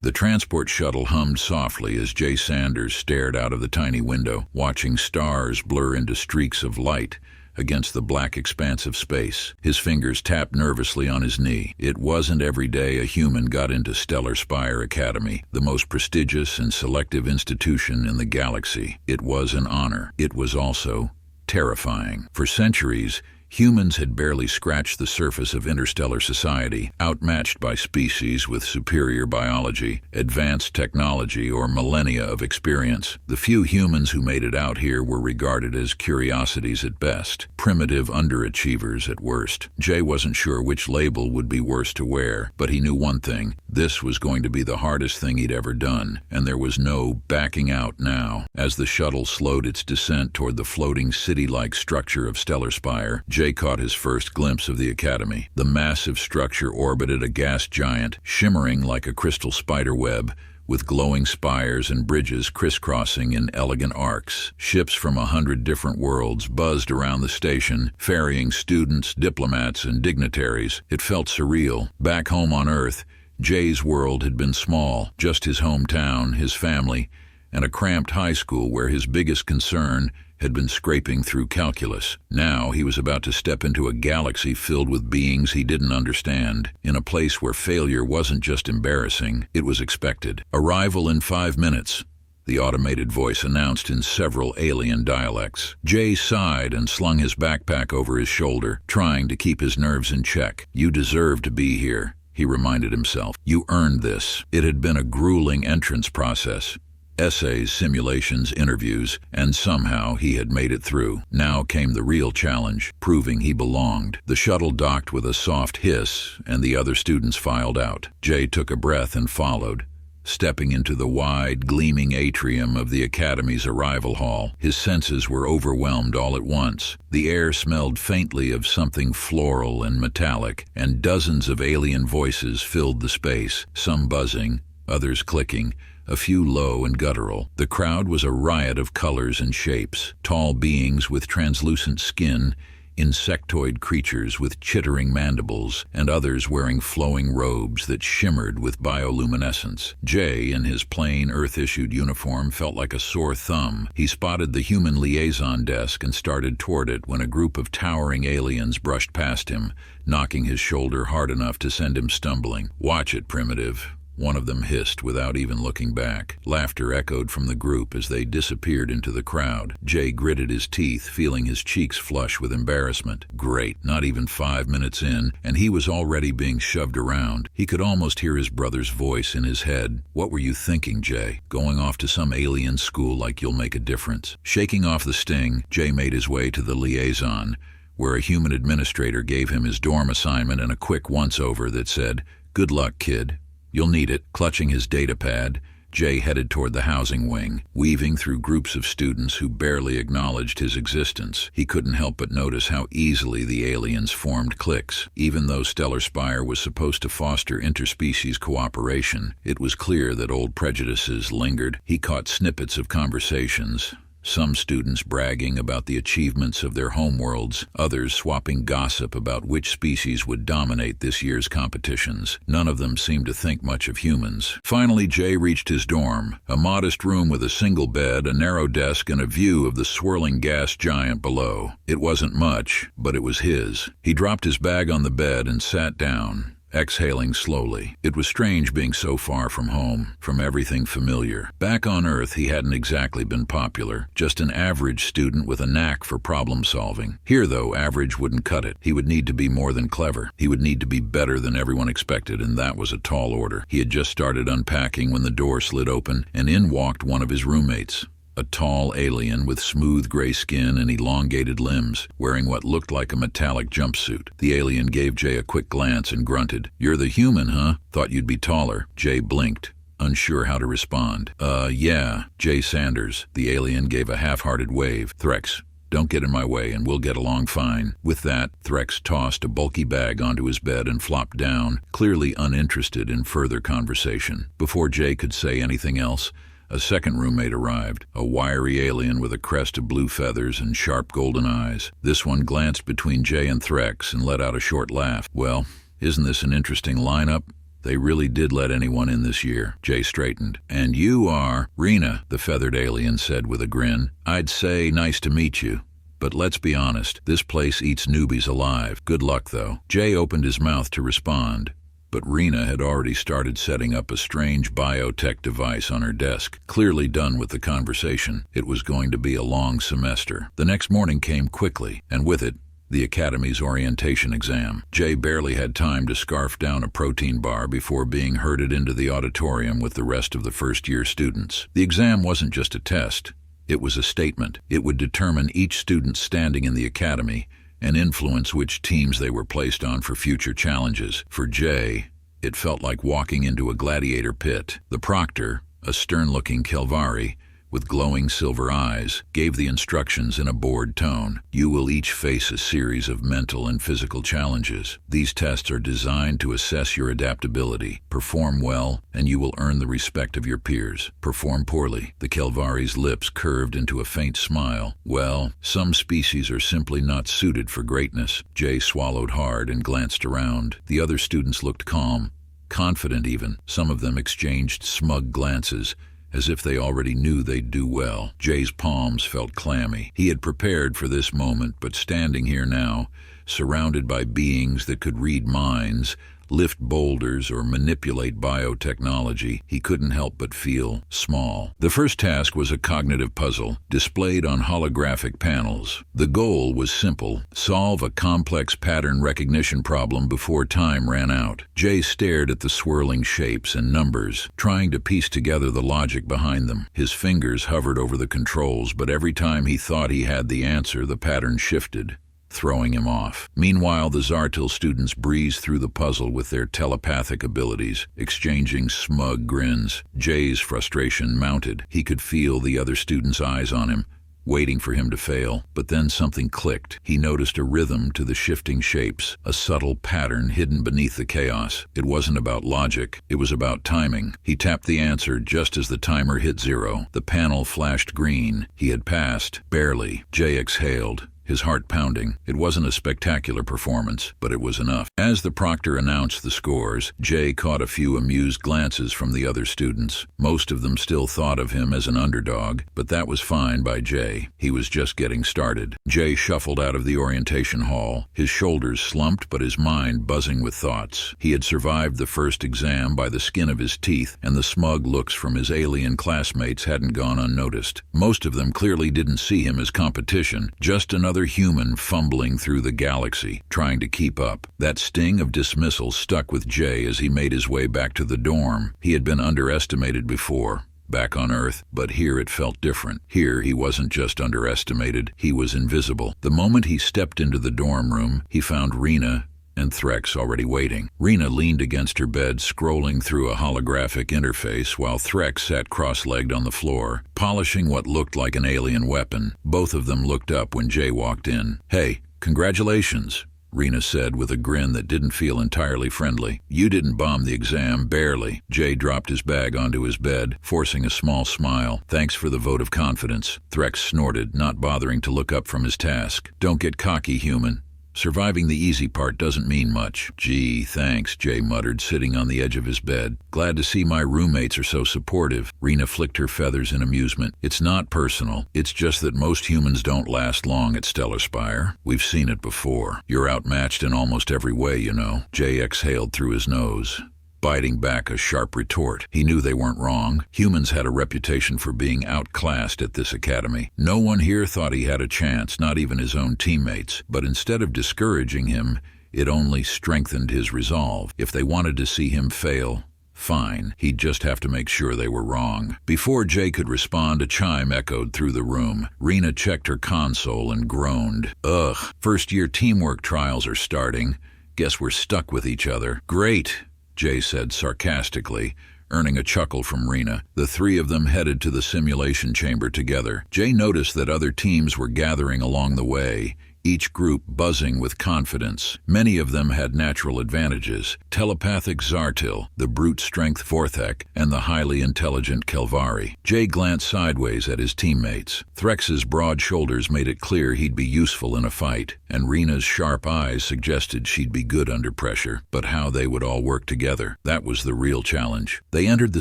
The transport shuttle hummed softly as Jay Sanders stared out of the tiny window, watching stars blur into streaks of light against the black expanse of space. His fingers tapped nervously on his knee. It wasn't every day a human got into Stellar Spire Academy, the most prestigious and selective institution in the galaxy. It was an honor. It was also terrifying. For centuries, humans had barely scratched the surface of interstellar society, outmatched by species with superior biology, advanced technology, or millennia of experience. The few humans who made it out here were regarded as curiosities at best, primitive underachievers at worst. Jay wasn't sure which label would be worse to wear, but he knew one thing: this was going to be the hardest thing he'd ever done, and there was no backing out now. As the shuttle slowed its descent toward the floating city-like structure of Stellar Spire, Jay caught his first glimpse of the academy. The massive structure orbited a gas giant, shimmering like a crystal spider web, with glowing spires and bridges crisscrossing in elegant arcs. Ships from 100 different worlds buzzed around the station, ferrying students, diplomats, and dignitaries. It felt surreal. Back home on Earth, Jay's world had been small, just his hometown, his family, and a cramped high school where his biggest concern had been scraping through calculus. Now he was about to step into a galaxy filled with beings he didn't understand, in a place where failure wasn't just embarrassing, it was expected. "Arrival in 5 minutes," the automated voice announced in several alien dialects. Jay sighed and slung his backpack over his shoulder, trying to keep his nerves in check. "You deserve to be here," he reminded himself. "You earned this." It had been a grueling entrance process. Essays, simulations, interviews, and somehow he had made it through. Now came the real challenge, proving he belonged. The shuttle docked with a soft hiss, and the other students filed out. Jay took a breath and followed, stepping into the wide, gleaming atrium of the Academy's arrival hall. His senses were overwhelmed all at once. The air smelled faintly of something floral and metallic, and dozens of alien voices filled the space, some buzzing, others clicking, a few low and guttural. The crowd was a riot of colors and shapes: tall beings with translucent skin, insectoid creatures with chittering mandibles, and others wearing flowing robes that shimmered with bioluminescence. Jay, in his plain Earth-issued uniform, felt like a sore thumb. He spotted the human liaison desk and started toward it when a group of towering aliens brushed past him, knocking his shoulder hard enough to send him stumbling. "Watch it, primitive," one of them hissed without even looking back. Laughter echoed from the group as they disappeared into the crowd. Jay gritted his teeth, feeling his cheeks flush with embarrassment. Great, not even 5 minutes in, and he was already being shoved around. He could almost hear his brother's voice in his head. "What were you thinking, Jay? Going off to some alien school like you'll make a difference?" Shaking off the sting, Jay made his way to the liaison, where a human administrator gave him his dorm assignment and a quick once-over that said, "Good luck, kid. You'll need it." Clutching his data pad, Jay headed toward the housing wing, weaving through groups of students who barely acknowledged his existence. He couldn't help but notice how easily the aliens formed cliques. Even though Stellar Spire was supposed to foster interspecies cooperation, it was clear that old prejudices lingered. He caught snippets of conversations, some students bragging about the achievements of their homeworlds, others swapping gossip about which species would dominate this year's competitions. None of them seemed to think much of humans. Finally, Jay reached his dorm, a modest room with a single bed, a narrow desk, and a view of the swirling gas giant below. It wasn't much, but it was his. He dropped his bag on the bed and sat down, exhaling slowly. It was strange being so far from home, from everything familiar. Back on Earth, he hadn't exactly been popular, just an average student with a knack for problem solving. Here, though, average wouldn't cut it. He would need to be more than clever. He would need to be better than everyone expected, and that was a tall order. He had just started unpacking when the door slid open, and in walked one of his roommates. A tall alien with smooth gray skin and elongated limbs, wearing what looked like a metallic jumpsuit. The alien gave Jay a quick glance and grunted. "You're the human, huh? Thought you'd be taller." Jay blinked, unsure how to respond. Yeah, Jay Sanders." The alien gave a half-hearted wave. "Threx, don't get in my way and we'll get along fine." With that, Threx tossed a bulky bag onto his bed and flopped down, clearly uninterested in further conversation. Before Jay could say anything else, a second roommate arrived, a wiry alien with a crest of blue feathers and sharp golden eyes. This one glanced between Jay and Threx and let out a short laugh. "Well, isn't this an interesting lineup?" They really did let anyone in this year. Jay straightened. And you are Rena, the feathered alien said with a grin. I'd say nice to meet you. But let's be honest, this place eats newbies alive. Good luck, though. Jay opened his mouth to respond, but Rena had already started setting up a strange biotech device on her desk, clearly done with the conversation. It was going to be a long semester. The next morning came quickly, and with it, the Academy's orientation exam. Jay barely had time to scarf down a protein bar before being herded into the auditorium with the rest of the first-year students. The exam wasn't just a test. It was a statement. It would determine each student's standing in the Academy and influence which teams they were placed on for future challenges. For Jay, it felt like walking into a gladiator pit. The proctor, a stern-looking Kelvari, with glowing silver eyes, gave the instructions in a bored tone. You will each face a series of mental and physical challenges. These tests are designed to assess your adaptability. Perform well, and you will earn the respect of your peers. Perform poorly. The Kelvari's lips curved into a faint smile. Well, some species are simply not suited for greatness. Jay swallowed hard and glanced around. The other students looked calm, confident even. Some of them exchanged smug glances, as if they already knew they'd do well. Jay's palms felt clammy. He had prepared for this moment, but standing here now, surrounded by beings that could read minds, lift boulders, or manipulate biotechnology, he couldn't help but feel small. The first task was a cognitive puzzle, displayed on holographic panels. The goal was simple: solve a complex pattern recognition problem before time ran out. Jay stared at the swirling shapes and numbers, trying to piece together the logic behind them. His fingers hovered over the controls, but every time he thought he had the answer, the pattern shifted, throwing him off. Meanwhile, the Zartil students breezed through the puzzle with their telepathic abilities, exchanging smug grins. Jay's frustration mounted. He could feel the other students' eyes on him, waiting for him to fail. But then something clicked. He noticed a rhythm to the shifting shapes, a subtle pattern hidden beneath the chaos. It wasn't about logic, it was about timing. He tapped the answer just as the timer hit 0. The panel flashed green. He had passed. Barely. Jay exhaled, his heart pounding. It wasn't a spectacular performance, but it was enough. As the proctor announced the scores, Jay caught a few amused glances from the other students. Most of them still thought of him as an underdog, but that was fine by Jay. He was just getting started. Jay shuffled out of the orientation hall, his shoulders slumped but his mind buzzing with thoughts. He had survived the first exam by the skin of his teeth, and the smug looks from his alien classmates hadn't gone unnoticed. Most of them clearly didn't see him as competition, just another human fumbling through the galaxy, trying to keep up. That sting of dismissal stuck with Jay as he made his way back to the dorm. He had been underestimated before, back on Earth, but here it felt different. Here he wasn't just underestimated, he was invisible. The moment he stepped into the dorm room, he found Rena and Threx already waiting. Rena leaned against her bed, scrolling through a holographic interface, while Threx sat cross-legged on the floor, polishing what looked like an alien weapon. Both of them looked up when Jay walked in. "Hey, congratulations," Rena said with a grin that didn't feel entirely friendly. "You didn't bomb the exam, barely." Jay dropped his bag onto his bed, forcing a small smile. "Thanks for the vote of confidence," Threx snorted, not bothering to look up from his task. "Don't get cocky, human. Surviving the easy part doesn't mean much." "Gee, thanks," Jay muttered, sitting on the edge of his bed. "Glad to see my roommates are so supportive." Rena flicked her feathers in amusement. "It's not personal. It's just that most humans don't last long at Stellar Spire. We've seen it before. You're outmatched in almost every way, you know." Jay exhaled through his nose, biting back a sharp retort. He knew they weren't wrong. Humans had a reputation for being outclassed at this academy. No one here thought he had a chance, not even his own teammates. But instead of discouraging him, it only strengthened his resolve. If they wanted to see him fail, fine. He'd just have to make sure they were wrong. Before Jay could respond, a chime echoed through the room. Rena checked her console and groaned. "Ugh, first-year teamwork trials are starting. Guess we're stuck with each other." "Great," Jay said sarcastically, earning a chuckle from Rena. The three of them headed to the simulation chamber together. Jay noticed that other teams were gathering along the way, each group buzzing with confidence. Many of them had natural advantages: telepathic Zartil, the brute strength Vorthek, and the highly intelligent Kelvari. Jay glanced sideways at his teammates. Threx's broad shoulders made it clear he'd be useful in a fight, and Rena's sharp eyes suggested she'd be good under pressure. But how they would all work together, that was the real challenge. They entered the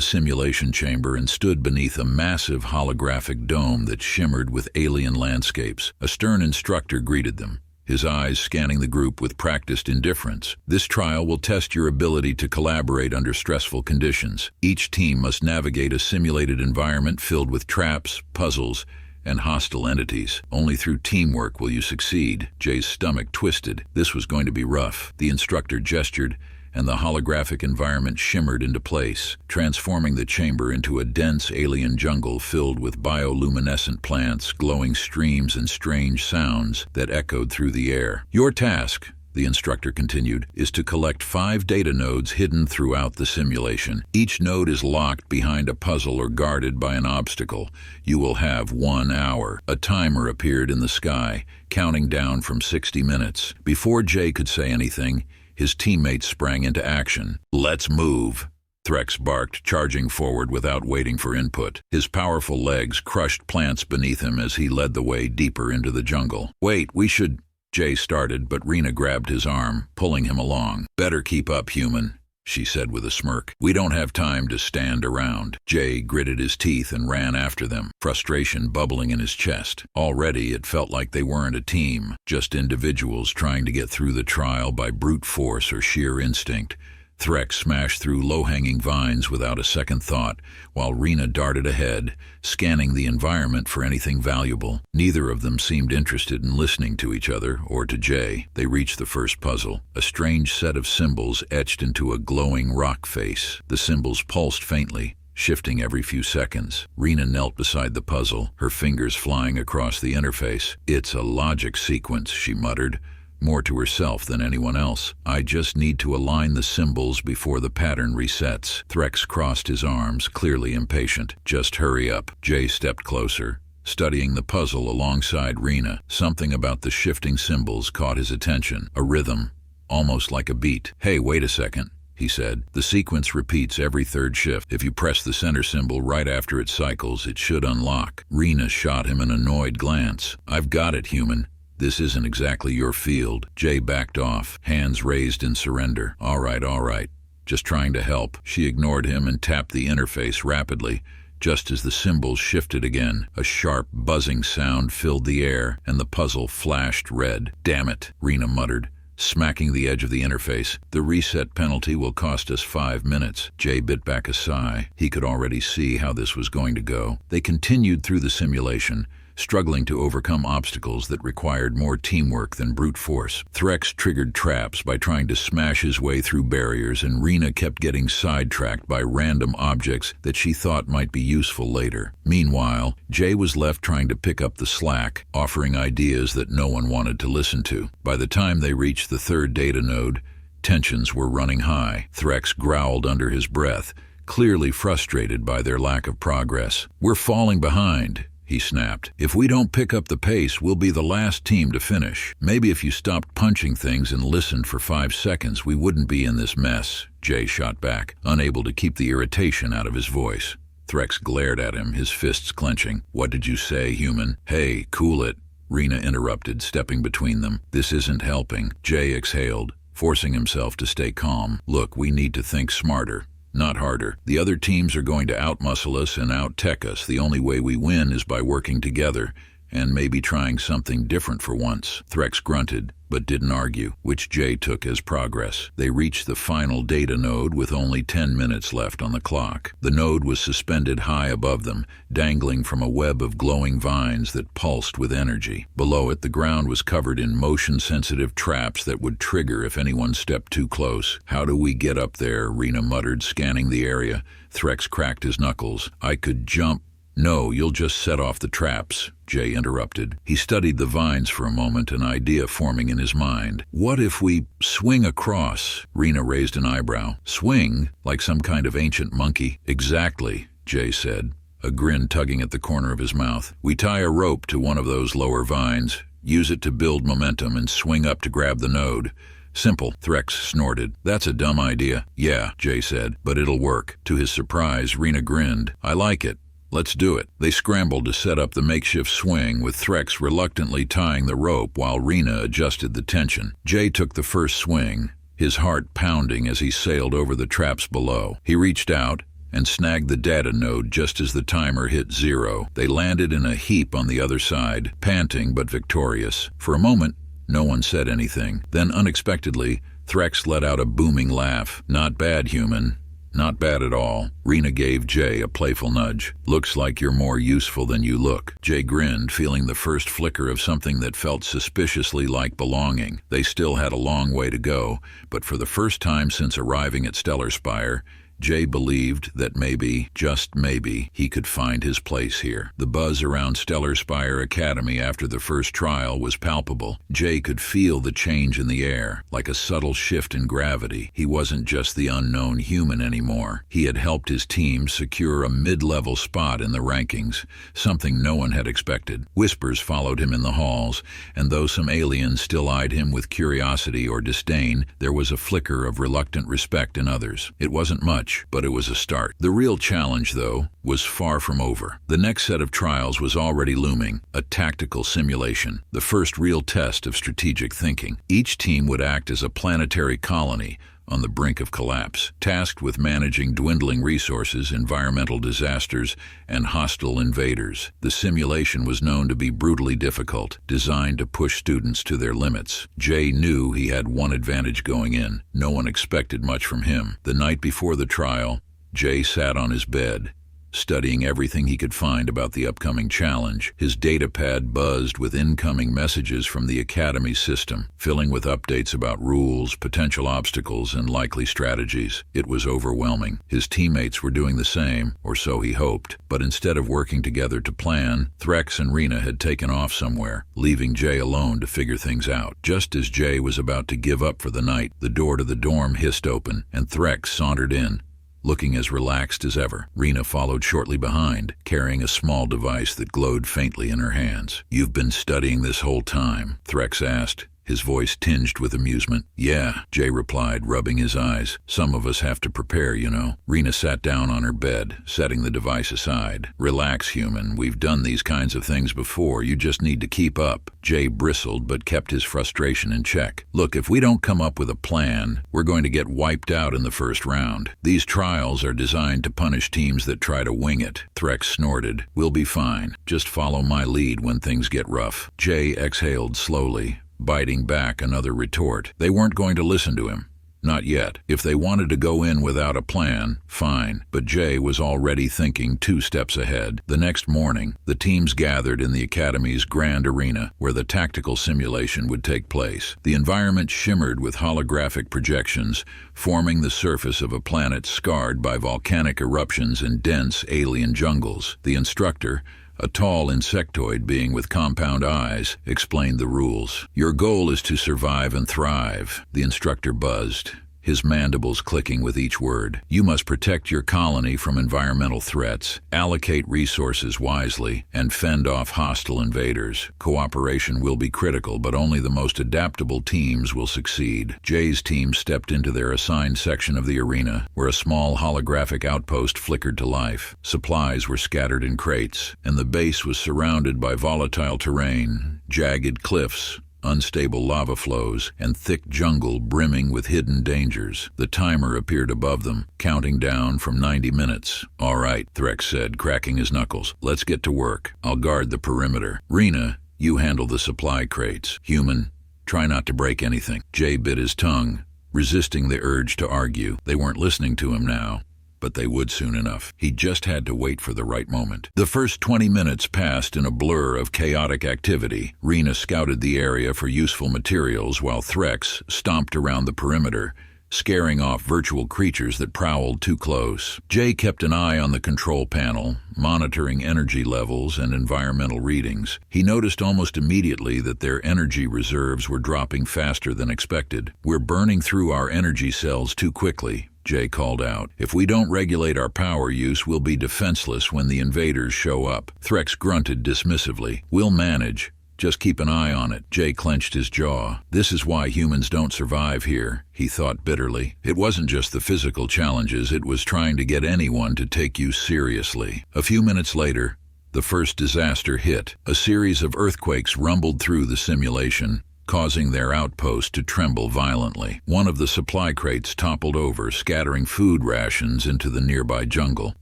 simulation chamber and stood beneath a massive holographic dome that shimmered with alien landscapes. A stern instructor greeted them, his eyes scanning the group with practiced indifference. This trial will test your ability to collaborate under stressful conditions. Each team must navigate a simulated environment filled with traps, puzzles, and hostile entities. Only through teamwork will you succeed. Jay's stomach twisted. This was going to be rough. The instructor gestured, and the holographic environment shimmered into place, transforming the chamber into a dense alien jungle filled with bioluminescent plants, glowing streams, and strange sounds that echoed through the air. Your task, the instructor continued, is to collect 5 data nodes hidden throughout the simulation. Each node is locked behind a puzzle or guarded by an obstacle. You will have 1 hour. A timer appeared in the sky, counting down from 60 minutes. Before Jay could say anything, his teammates sprang into action. "Let's move," Threx barked, charging forward without waiting for input. His powerful legs crushed plants beneath him as he led the way deeper into the jungle. "Wait, we should—" Jay started, but Rena grabbed his arm, pulling him along. "Better keep up, human," she said with a smirk. "We don't have time to stand around." Jay gritted his teeth and ran after them, frustration bubbling in his chest. Already it felt like they weren't a team, just individuals trying to get through the trial by brute force or sheer instinct. Threx smashed through low-hanging vines without a second thought, while Rena darted ahead, scanning the environment for anything valuable. Neither of them seemed interested in listening to each other or to Jay. They reached the first puzzle, a strange set of symbols etched into a glowing rock face. The symbols pulsed faintly, shifting every few seconds. Rena knelt beside the puzzle, her fingers flying across the interface. "It's a logic sequence," she muttered, more to herself than anyone else. "I just need to align the symbols before the pattern resets." Threx crossed his arms, clearly impatient. "Just hurry up." Jay stepped closer, studying the puzzle alongside Rena. Something about the shifting symbols caught his attention. A rhythm, almost like a beat. "Hey, wait a second," he said. "The sequence repeats every third shift. If you press the center symbol right after it cycles, it should unlock." Rena shot him an annoyed glance. "I've got it, human. This isn't exactly your field." Jay backed off, hands raised in surrender. All right. Just trying to help." She ignored him and tapped the interface rapidly. Just as the symbols shifted again, a sharp, buzzing sound filled the air, and the puzzle flashed red. "Damn it," Rena muttered, smacking the edge of the interface. "The reset penalty will cost us 5 minutes." Jay bit back a sigh. He could already see how this was going to go. They continued through the simulation, struggling to overcome obstacles that required more teamwork than brute force. Threx triggered traps by trying to smash his way through barriers, and Rena kept getting sidetracked by random objects that she thought might be useful later. Meanwhile, Jay was left trying to pick up the slack, offering ideas that no one wanted to listen to. By the time they reached the 3rd data node, tensions were running high. Threx growled under his breath, clearly frustrated by their lack of progress. "We're falling behind," he snapped. "If we don't pick up the pace, we'll be the last team to finish. Maybe if you stopped punching things and listened for 5 seconds, we wouldn't be in this mess," Jay shot back, unable to keep the irritation out of his voice. Threx glared at him, his fists clenching. "What did you say, human?" "Hey, cool it," Rena interrupted, stepping between them. "This isn't helping." Jay exhaled, forcing himself to stay calm. "Look, we need to think smarter, not harder. The other teams are going to outmuscle us and out-tech us. The only way we win is by working together, and maybe trying something different for once." Threx grunted, but didn't argue, which Jay took as progress. They reached the final data node with only 10 minutes left on the clock. The node was suspended high above them, dangling from a web of glowing vines that pulsed with energy. Below it, the ground was covered in motion-sensitive traps that would trigger if anyone stepped too close. "How do we get up there?" Rena muttered, scanning the area. Threx cracked his knuckles. "I could jump." "No, you'll just set off the traps," Jay interrupted. He studied the vines for a moment, an idea forming in his mind. "What if we swing across?" Rena raised an eyebrow. "Swing? Like some kind of ancient monkey?" "Exactly," Jay said, a grin tugging at the corner of his mouth. "We tie a rope to one of those lower vines," Use it to build momentum and swing up to grab the node. Simple, Threx snorted. That's a dumb idea. Yeah, Jay said, but it'll work. To his surprise, Rena grinned. I like it. Let's do it. They scrambled to set up the makeshift swing, with Threx reluctantly tying the rope while Rena adjusted the tension. Jay took the first swing, his heart pounding as he sailed over the traps below. He reached out and snagged the data node just as the timer hit 0. They landed in a heap on the other side, panting but victorious. For a moment, no one said anything. Then, unexpectedly, Threx let out a booming laugh. Not bad, human. Not bad at all. Rena gave Jay a playful nudge. Looks like you're more useful than you look. Jay grinned, feeling the first flicker of something that felt suspiciously like belonging. They still had a long way to go, but for the first time since arriving at Stellar Spire, Jay believed that maybe, just maybe, he could find his place here. The buzz around Stellar Spire Academy after the first trial was palpable. Jay could feel the change in the air, like a subtle shift in gravity. He wasn't just the unknown human anymore. He had helped his team secure a mid-level spot in the rankings, something no one had expected. Whispers followed him in the halls, and though some aliens still eyed him with curiosity or disdain, there was a flicker of reluctant respect in others. It wasn't much, but it was a start. The real challenge, though, was far from over. The next set of trials was already looming, a tactical simulation, the first real test of strategic thinking. Each team would act as a planetary colony on the brink of collapse, tasked with managing dwindling resources, environmental disasters, and hostile invaders. The simulation was known to be brutally difficult, designed to push students to their limits. Jay knew he had one advantage going in. No one expected much from him. The night before the trial, Jay sat on his bed, studying everything he could find about the upcoming challenge. His datapad buzzed with incoming messages from the Academy system, filling with updates about rules, potential obstacles, and likely strategies. It was overwhelming. His teammates were doing the same, or so he hoped, but instead of working together to plan, Threx and Rena had taken off somewhere, leaving Jay alone to figure things out. Just as Jay was about to give up for the night, the door to the dorm hissed open, and Threx sauntered in, looking as relaxed as ever. Rena followed shortly behind, carrying a small device that glowed faintly in her hands. You've been studying this whole time? Threx asked, his voice tinged with amusement. Yeah, Jay replied, rubbing his eyes. Some of us have to prepare, you know. Rena sat down on her bed, setting the device aside. Relax, human. We've done these kinds of things before. You just need to keep up. Jay bristled but kept his frustration in check. Look, if we don't come up with a plan, we're going to get wiped out in the first round. These trials are designed to punish teams that try to wing it. Threx snorted. We'll be fine. Just follow my lead when things get rough. Jay exhaled slowly, biting back another retort. They weren't going to listen to him. Not yet. If they wanted to go in without a plan, fine. But Jay was already thinking 2 steps ahead. The next morning, the teams gathered in the Academy's grand arena, where the tactical simulation would take place. The environment shimmered with holographic projections, forming the surface of a planet scarred by volcanic eruptions and dense alien jungles. The instructor, a tall insectoid being with compound eyes, explained the rules. Your goal is to survive and thrive, the instructor buzzed, his mandibles clicking with each word. You must protect your colony from environmental threats, allocate resources wisely, and fend off hostile invaders. Cooperation will be critical, but only the most adaptable teams will succeed. Jay's team stepped into their assigned section of the arena, where a small holographic outpost flickered to life. Supplies were scattered in crates, and the base was surrounded by volatile terrain, jagged cliffs, unstable lava flows, and thick jungle brimming with hidden dangers. The timer appeared above them, counting down from 90 minutes. All right, Threx said, cracking his knuckles. Let's get to work. I'll guard the perimeter. Rena, you handle the supply crates. Human, try not to break anything. Jay bit his tongue, resisting the urge to argue. They weren't listening to him now, but they would soon enough. He just had to wait for the right moment. The first 20 minutes passed in a blur of chaotic activity. Rena scouted the area for useful materials while Threx stomped around the perimeter, scaring off virtual creatures that prowled too close. Jay kept an eye on the control panel, monitoring energy levels and environmental readings. He noticed almost immediately that their energy reserves were dropping faster than expected. We're burning through our energy cells too quickly, Jay called out. If we don't regulate our power use, we'll be defenseless when the invaders show up. Threx grunted dismissively. We'll manage. Just keep an eye on it. Jay clenched his jaw. This is why humans don't survive here, he thought bitterly. It wasn't just the physical challenges, it was trying to get anyone to take you seriously. A few minutes later, the first disaster hit. A series of earthquakes rumbled through the simulation, causing their outpost to tremble violently. One of the supply crates toppled over, scattering food rations into the nearby jungle.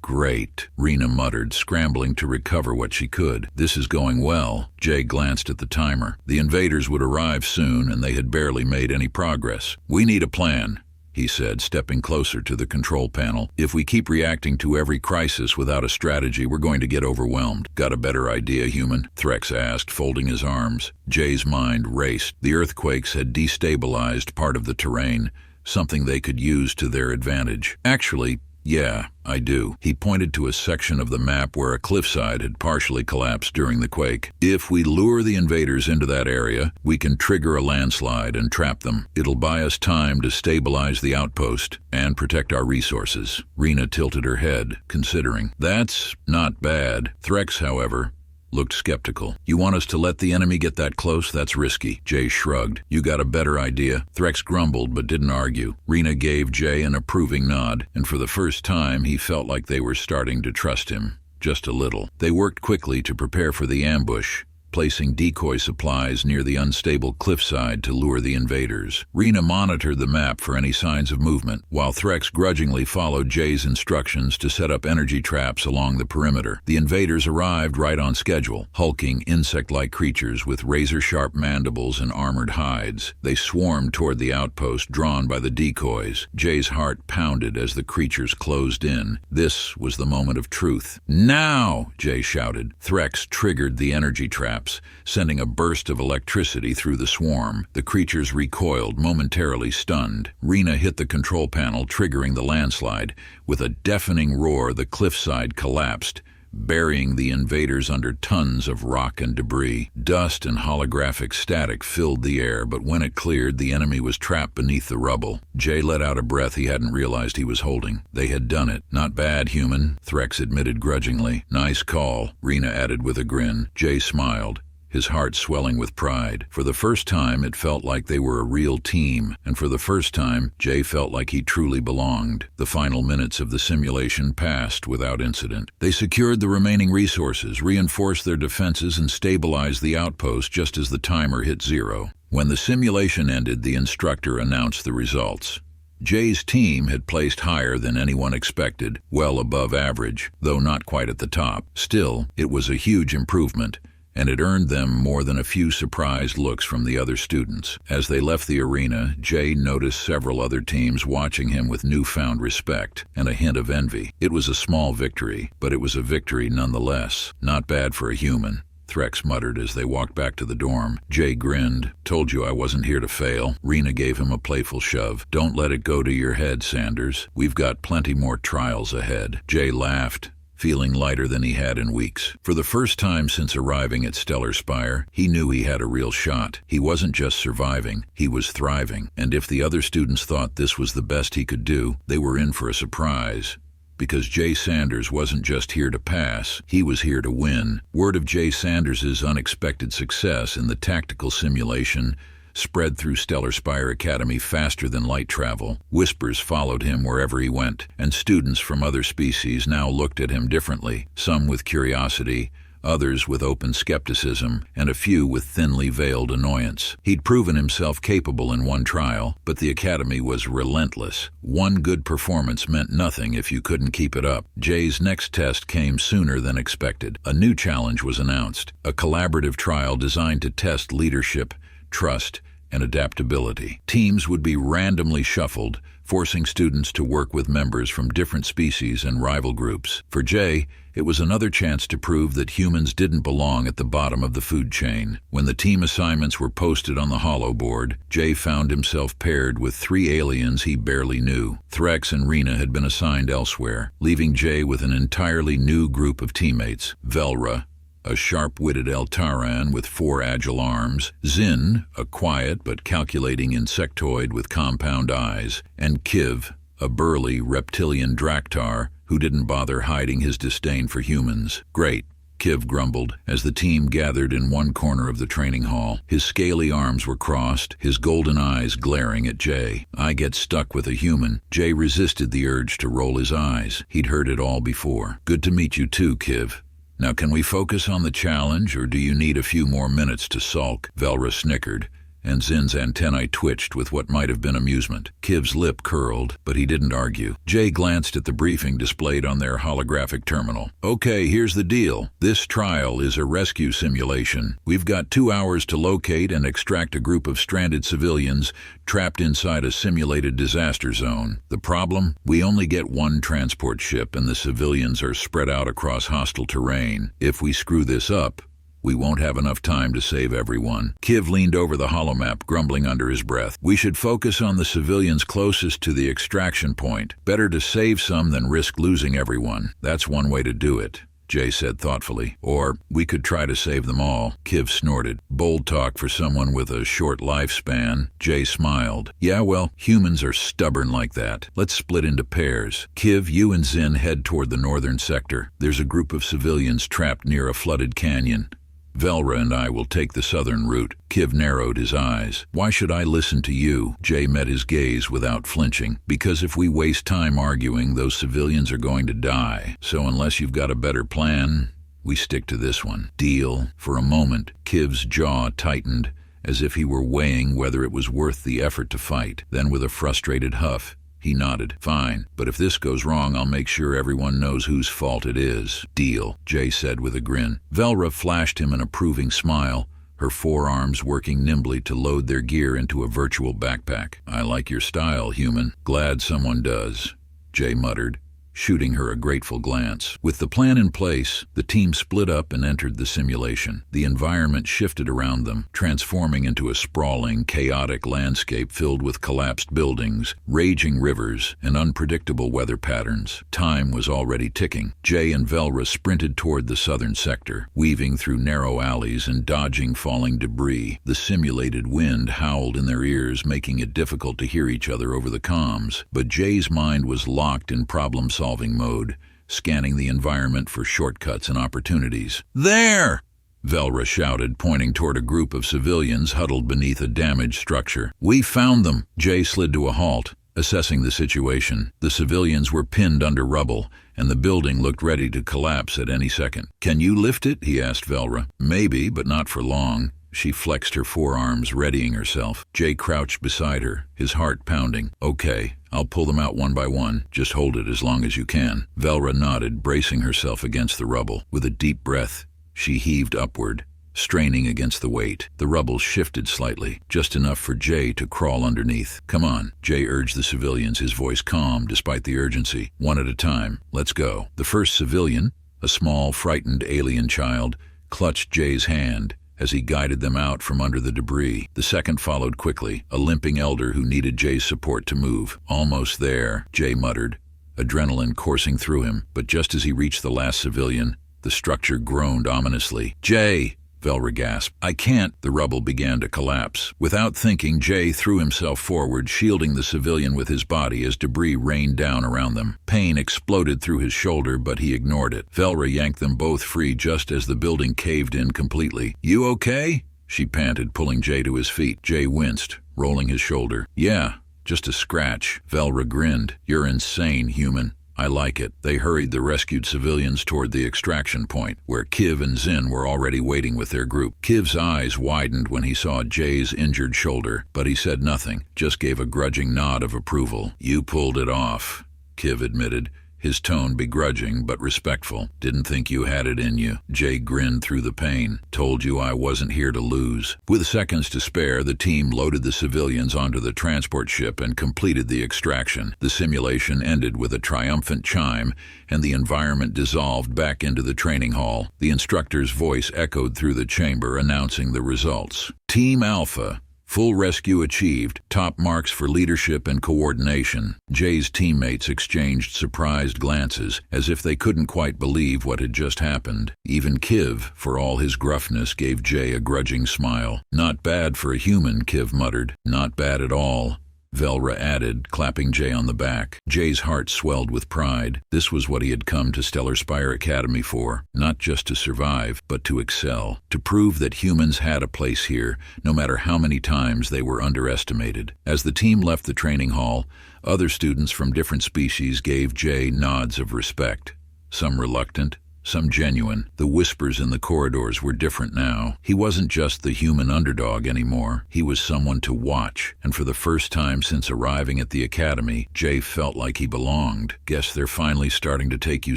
Great, Rena muttered, scrambling to recover what she could. This is going well. Jay glanced at the timer. The invaders would arrive soon, and they had barely made any progress. We need a plan, he said, stepping closer to the control panel. If we keep reacting to every crisis without a strategy, we're going to get overwhelmed. Got a better idea, human? Threx asked, folding his arms. Jay's mind raced. The earthquakes had destabilized part of the terrain, something they could use to their advantage. Actually, yeah, I do. He pointed to a section of the map where a cliffside had partially collapsed during the quake. If we lure the invaders into that area, we can trigger a landslide and trap them. It'll buy us time to stabilize the outpost and protect our resources. Rena tilted her head, considering. That's not bad. Threx, however, looked skeptical. You want us to let the enemy get that close? That's risky. Jay shrugged. You got a better idea? Threx grumbled but didn't argue. Rena gave Jay an approving nod, and for the first time he felt like they were starting to trust him. Just a little. They worked quickly to prepare for the ambush, placing decoy supplies near the unstable cliffside to lure the invaders. Rena monitored the map for any signs of movement, while Threx grudgingly followed Jay's instructions to set up energy traps along the perimeter. The invaders arrived right on schedule, hulking insect-like creatures with razor-sharp mandibles and armored hides. They swarmed toward the outpost, drawn by the decoys. Jay's heart pounded as the creatures closed in. This was the moment of truth. Now! Jay shouted. Threx triggered the energy trap, sending a burst of electricity through the swarm. The creatures recoiled, momentarily stunned. Rena hit the control panel, triggering the landslide. With a deafening roar, the cliffside collapsed, burying the invaders under tons of rock and debris. Dust and holographic static filled the air, but when it cleared, the enemy was trapped beneath the rubble. Jay let out a breath he hadn't realized he was holding. They had done it. Not bad, human, Threx admitted grudgingly. Nice call, Rena added with a grin. Jay smiled, his heart swelling with pride. For the first time, it felt like they were a real team, and for the first time, Jay felt like he truly belonged. The final minutes of the simulation passed without incident. They secured the remaining resources, reinforced their defenses, and stabilized the outpost just as the timer hit 0. When the simulation ended, the instructor announced the results. Jay's team had placed higher than anyone expected, well above average, though not quite at the top. Still, it was a huge improvement, and it earned them more than a few surprised looks from the other students. As they left the arena, Jay noticed several other teams watching him with newfound respect and a hint of envy. It was a small victory, but it was a victory nonetheless. Not bad for a human, Threx muttered as they walked back to the dorm. Jay grinned. Told you I wasn't here to fail. Rena gave him a playful shove. Don't let it go to your head, Sanders. We've got plenty more trials ahead. Jay laughed, feeling lighter than he had in weeks. For the first time since arriving at Stellar Spire, he knew he had a real shot. He wasn't just surviving, he was thriving. And if the other students thought this was the best he could do, they were in for a surprise. Because Jay Sanders wasn't just here to pass, he was here to win. Word of Jay Sanders's unexpected success in the tactical simulation spread through Stellar Spire Academy faster than light travel. Whispers followed him wherever he went, and students from other species now looked at him differently, some with curiosity, others with open skepticism, and a few with thinly veiled annoyance. He'd proven himself capable in one trial, but the Academy was relentless. One good performance meant nothing if you couldn't keep it up. Jay's next test came sooner than expected. A new challenge was announced, a collaborative trial designed to test leadership, trust, and adaptability. Teams would be randomly shuffled, forcing students to work with members from different species and rival groups. For Jay, it was another chance to prove that humans didn't belong at the bottom of the food chain. When the team assignments were posted on the holo board, Jay found himself paired with 3 aliens he barely knew. Threx and Rena had been assigned elsewhere, leaving Jay with an entirely new group of teammates. Velra, a sharp-witted Eltaran with 4 agile arms, Zin, a quiet but calculating insectoid with compound eyes, and Kiv, a burly reptilian Draktar who didn't bother hiding his disdain for humans. Great, Kiv grumbled as the team gathered in one corner of the training hall. His scaly arms were crossed, his golden eyes glaring at Jay. I get stuck with a human. Jay resisted the urge to roll his eyes. He'd heard it all before. Good to meet you too, Kiv. Now can we focus on the challenge, or do you need a few more minutes to sulk? Velra snickered, and Zin's antennae twitched with what might have been amusement. Kiv's lip curled, but he didn't argue. Jay glanced at the briefing displayed on their holographic terminal. Okay, here's the deal. This trial is a rescue simulation. We've got 2 hours to locate and extract a group of stranded civilians trapped inside a simulated disaster zone. The problem? We only get one transport ship and the civilians are spread out across hostile terrain. If we screw this up, we won't have enough time to save everyone. Kiv leaned over the holomap, grumbling under his breath. We should focus on the civilians closest to the extraction point. Better to save some than risk losing everyone. That's one way to do it, Jay said thoughtfully. Or we could try to save them all. Kiv snorted. Bold talk for someone with a short lifespan. Jay smiled. Yeah, well, humans are stubborn like that. Let's split into pairs. Kiv, you and Zin head toward the northern sector. There's a group of civilians trapped near a flooded canyon. Velra and I will take the southern route. Kiv narrowed his eyes. Why should I listen to you? Jay met his gaze without flinching. Because if we waste time arguing, those civilians are going to die. So unless you've got a better plan, we stick to this one. Deal? For a moment, Kiv's jaw tightened, as if he were weighing whether it was worth the effort to fight. Then with a frustrated huff, he nodded. Fine, but if this goes wrong, I'll make sure everyone knows whose fault it is. Deal, Jay said with a grin. Velra flashed him an approving smile, her forearms working nimbly to load their gear into a virtual backpack. I like your style, human. Glad someone does, Jay muttered, shooting her a grateful glance. With the plan in place, the team split up and entered the simulation. The environment shifted around them, transforming into a sprawling, chaotic landscape filled with collapsed buildings, raging rivers, and unpredictable weather patterns. Time was already ticking. Jay and Velra sprinted toward the southern sector, weaving through narrow alleys and dodging falling debris. The simulated wind howled in their ears, making it difficult to hear each other over the comms. But Jay's mind was locked in problem-solving mode, scanning the environment for shortcuts and opportunities. There! Velra shouted, pointing toward a group of civilians huddled beneath a damaged structure. We found them! Jay slid to a halt, assessing the situation. The civilians were pinned under rubble, and the building looked ready to collapse at any second. Can you lift it? He asked Velra. Maybe, but not for long. She flexed her forearms, readying herself. Jay crouched beside her, his heart pounding. Okay, I'll pull them out one by one. Just hold it as long as you can. Velra nodded, bracing herself against the rubble. With a deep breath, she heaved upward, straining against the weight. The rubble shifted slightly, just enough for Jay to crawl underneath. Come on, Jay urged the civilians, his voice calm despite the urgency. One at a time. Let's go. The first civilian, a small, frightened alien child, clutched Jay's hand as he guided them out from under the debris. The second followed quickly, a limping elder who needed Jay's support to move. Almost there, Jay muttered, adrenaline coursing through him. But just as he reached the last civilian, the structure groaned ominously. Jay! Velra gasped. I can't. The rubble began to collapse. Without thinking, Jay threw himself forward, shielding the civilian with his body as debris rained down around them. Pain exploded through his shoulder, but he ignored it. Velra yanked them both free just as the building caved in completely. You okay? She panted, pulling Jay to his feet. Jay winced, rolling his shoulder. Yeah, just a scratch. Velra grinned. You're insane, human. I like it. They hurried the rescued civilians toward the extraction point, where Kiv and Zin were already waiting with their group. Kiv's eyes widened when he saw Jay's injured shoulder, but he said nothing, just gave a grudging nod of approval. You pulled it off, Kiv admitted, his tone begrudging but respectful. Didn't think you had it in you. Jay grinned through the pain. Told you I wasn't here to lose. With seconds to spare, the team loaded the civilians onto the transport ship and completed the extraction. The simulation ended with a triumphant chime, and the environment dissolved back into the training hall. The instructor's voice echoed through the chamber, announcing the results. Team Alpha. Full rescue achieved, top marks for leadership and coordination. Jay's teammates exchanged surprised glances, as if they couldn't quite believe what had just happened. Even Kiv, for all his gruffness, gave Jay a grudging smile. Not bad for a human, Kiv muttered. Not bad at all. Velra added, clapping Jay on the back. Jay's heart swelled with pride. This was what he had come to Stellar Spire Academy for, not just to survive, but to excel, to prove that humans had a place here, no matter how many times they were underestimated. As the team left the training hall, other students from different species gave Jay nods of respect, some reluctant, some genuine. The whispers in the corridors were different now. He wasn't just the human underdog anymore. He was someone to watch, and for the first time since arriving at the academy, Jay felt like he belonged. Guess they're finally starting to take you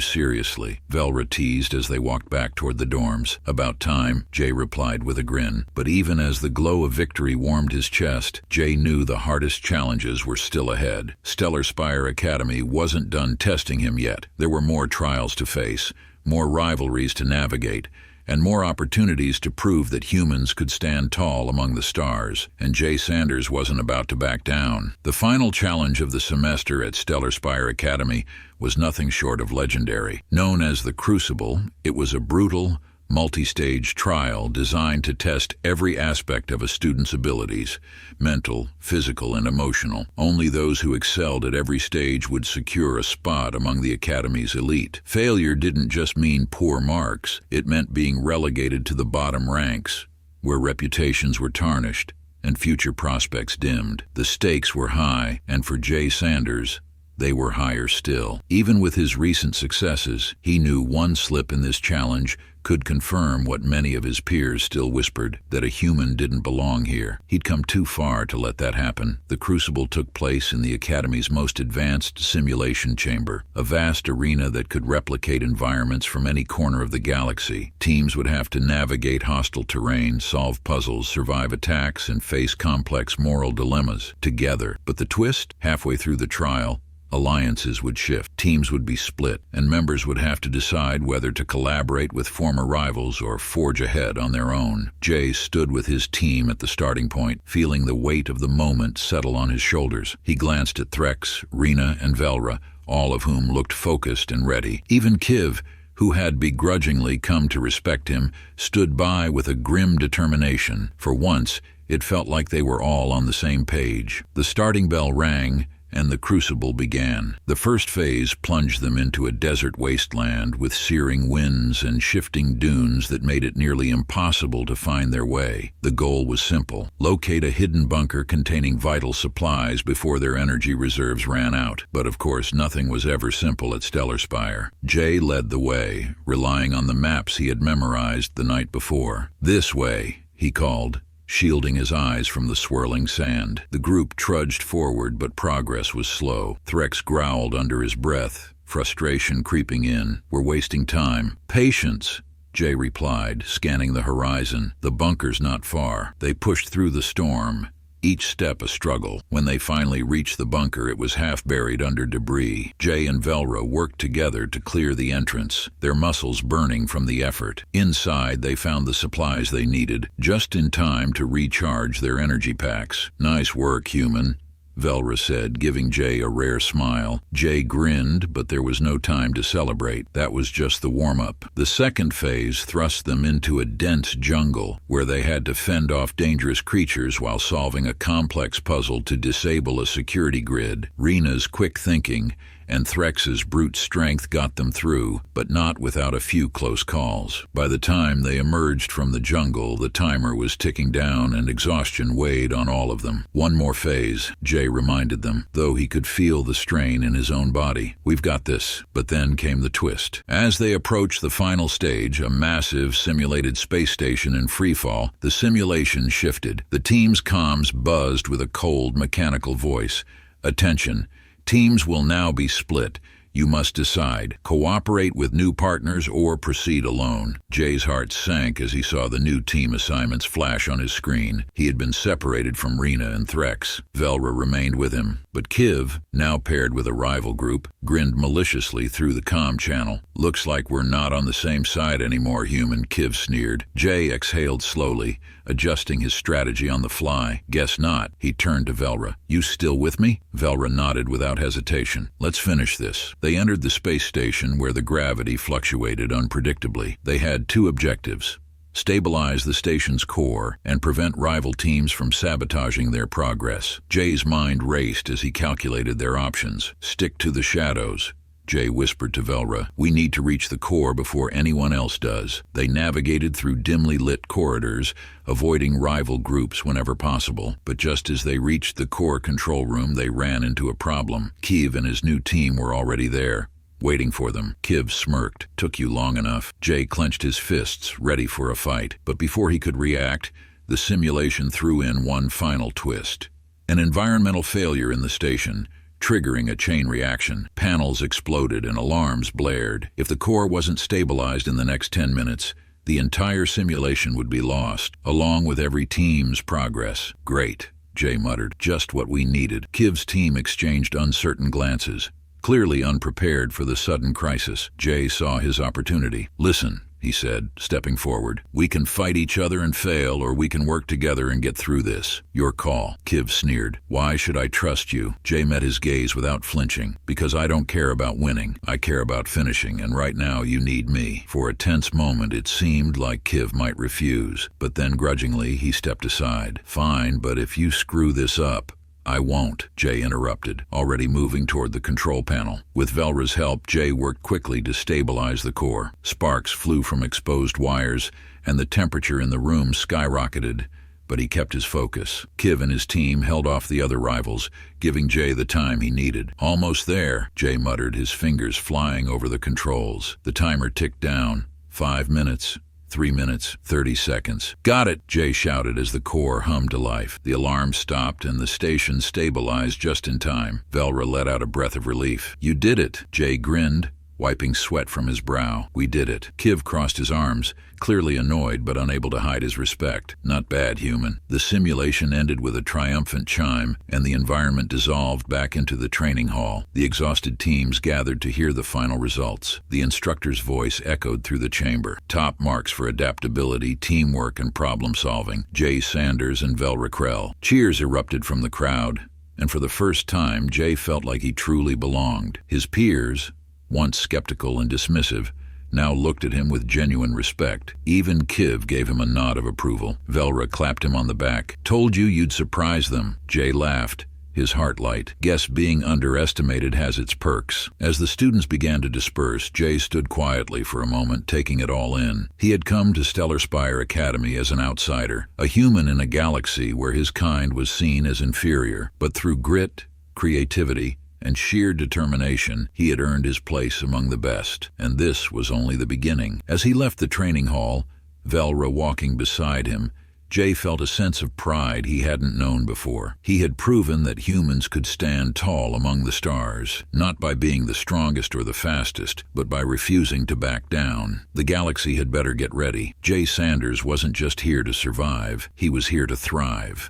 seriously, Velra teased as they walked back toward the dorms. About time, Jay replied with a grin. But even as the glow of victory warmed his chest, Jay knew the hardest challenges were still ahead. Stellar Spire Academy wasn't done testing him yet. There were more trials to face, more rivalries to navigate, and more opportunities to prove that humans could stand tall among the stars, and Jay Sanders wasn't about to back down. The final challenge of the semester at Stellar Spire Academy was nothing short of legendary. Known as the Crucible, it was a brutal, multi-stage trial designed to test every aspect of a student's abilities, mental, physical, and emotional. Only those who excelled at every stage would secure a spot among the Academy's elite. Failure didn't just mean poor marks, it meant being relegated to the bottom ranks, where reputations were tarnished and future prospects dimmed. The stakes were high, and for Jay Sanders, they were higher still. Even with his recent successes, he knew one slip in this challenge could confirm what many of his peers still whispered, that a human didn't belong here. He'd come too far to let that happen. The Crucible took place in the Academy's most advanced simulation chamber, a vast arena that could replicate environments from any corner of the galaxy. Teams would have to navigate hostile terrain, solve puzzles, survive attacks, and face complex moral dilemmas together. But the twist? Halfway through the trial, alliances would shift, teams would be split, and members would have to decide whether to collaborate with former rivals or forge ahead on their own. Jay stood with his team at the starting point, feeling the weight of the moment settle on his shoulders. He glanced at Threx, Rena, and Velra, all of whom looked focused and ready. Even Kiv, who had begrudgingly come to respect him, stood by with a grim determination. For once, it felt like they were all on the same page. The starting bell rang, and the Crucible began. The first phase plunged them into a desert wasteland with searing winds and shifting dunes that made it nearly impossible to find their way. The goal was simple: locate a hidden bunker containing vital supplies before their energy reserves ran out. But of course, nothing was ever simple at Stellar Spire. Jay led the way, relying on the maps he had memorized the night before. "This way," he called, shielding his eyes from the swirling sand. The group trudged forward, but progress was slow. Threx growled under his breath, frustration creeping in. "We're wasting time." "Patience," Jay replied, scanning the horizon. "The bunker's not far." They pushed through the storm, each step a struggle. When they finally reached the bunker, it was half buried under debris. Jay and Velra worked together to clear the entrance, their muscles burning from the effort. Inside, they found the supplies they needed, just in time to recharge their energy packs. "Nice work, human," Velra said, giving Jay a rare smile. Jay grinned, but there was no time to celebrate. That was just the warm-up. The second phase thrust them into a dense jungle, where they had to fend off dangerous creatures while solving a complex puzzle to disable a security grid. Rena's quick thinking and Threx's brute strength got them through, but not without a few close calls. By the time they emerged from the jungle, the timer was ticking down and exhaustion weighed on all of them. "One more phase," Jay reminded them, though he could feel the strain in his own body. "We've got this." But then came the twist. As they approached the final stage, a massive simulated space station in freefall, the simulation shifted. The team's comms buzzed with a cold, mechanical voice. "Attention. Teams will now be split. You must decide. Cooperate with new partners or proceed alone." Jay's heart sank as he saw the new team assignments flash on his screen. He had been separated from Rena and Threx. Velra remained with him. But Kiv, now paired with a rival group, grinned maliciously through the comm channel. "Looks like we're not on the same side anymore, human," Kiv sneered. Jay exhaled slowly, adjusting his strategy on the fly. "Guess not." He turned to Velra. "You still with me?" Velra nodded without hesitation. "Let's finish this." They entered the space station where the gravity fluctuated unpredictably. They had two objectives: stabilize the station's core, and prevent rival teams from sabotaging their progress. Jay's mind raced as he calculated their options. Stick to the shadows, Jay whispered to Velra. We need to reach the core before anyone else does. They navigated through dimly lit corridors, avoiding rival groups whenever possible. But just as they reached the core control room, they ran into a problem. Kiv and his new team were already there, waiting for them. Kiv smirked. Took you long enough. Jay clenched his fists, ready for a fight. But before he could react, the simulation threw in one final twist. An environmental failure in the station, triggering a chain reaction. Panels exploded and alarms blared. If the core wasn't stabilized in the next 10 minutes, the entire simulation would be lost, along with every team's progress. Great, Jay muttered. Just what we needed. Kiv's team exchanged uncertain glances, clearly unprepared for the sudden crisis. Jay saw his opportunity. Listen, he said, stepping forward. We can fight each other and fail, or we can work together and get through this. Your call. Kiv sneered. Why should I trust you? Jay met his gaze without flinching. Because I don't care about winning. I care about finishing, and right now you need me. For a tense moment it seemed like Kiv might refuse, but then grudgingly he stepped aside. Fine, but if you screw this up, I won't, Jay interrupted, already moving toward the control panel. With Velra's help, Jay worked quickly to stabilize the core. Sparks flew from exposed wires, and the temperature in the room skyrocketed, but he kept his focus. Kiv and his team held off the other rivals, giving Jay the time he needed. Almost there, Jay muttered, his fingers flying over the controls. The timer ticked down. 5 minutes. 3 minutes, 30 seconds. Got it, Jay shouted as the core hummed to life. The alarm stopped and the station stabilized just in time. Velra let out a breath of relief. You did it, Jay grinned, wiping sweat from his brow. We did it. Kiv crossed his arms, clearly annoyed but unable to hide his respect. Not bad, human. The simulation ended with a triumphant chime, and the environment dissolved back into the training hall. The exhausted teams gathered to hear the final results. The instructor's voice echoed through the chamber. Top marks for adaptability, teamwork, and problem-solving. Jay Sanders and Velra Krell. Cheers erupted from the crowd, and for the first time, Jay felt like he truly belonged. His peers, once skeptical and dismissive, now looked at him with genuine respect. Even Kiv gave him a nod of approval. Velra clapped him on the back. Told you you'd surprise them. Jay laughed, his heart light. Guess being underestimated has its perks. As the students began to disperse, Jay stood quietly for a moment, taking it all in. He had come to Stellar Spire Academy as an outsider, a human in a galaxy where his kind was seen as inferior. But through grit, creativity, and sheer determination, he had earned his place among the best. And this was only the beginning. As he left the training hall, Velra walking beside him, Jay felt a sense of pride he hadn't known before. He had proven that humans could stand tall among the stars, not by being the strongest or the fastest, but by refusing to back down. The galaxy had better get ready. Jay Sanders wasn't just here to survive, he was here to thrive.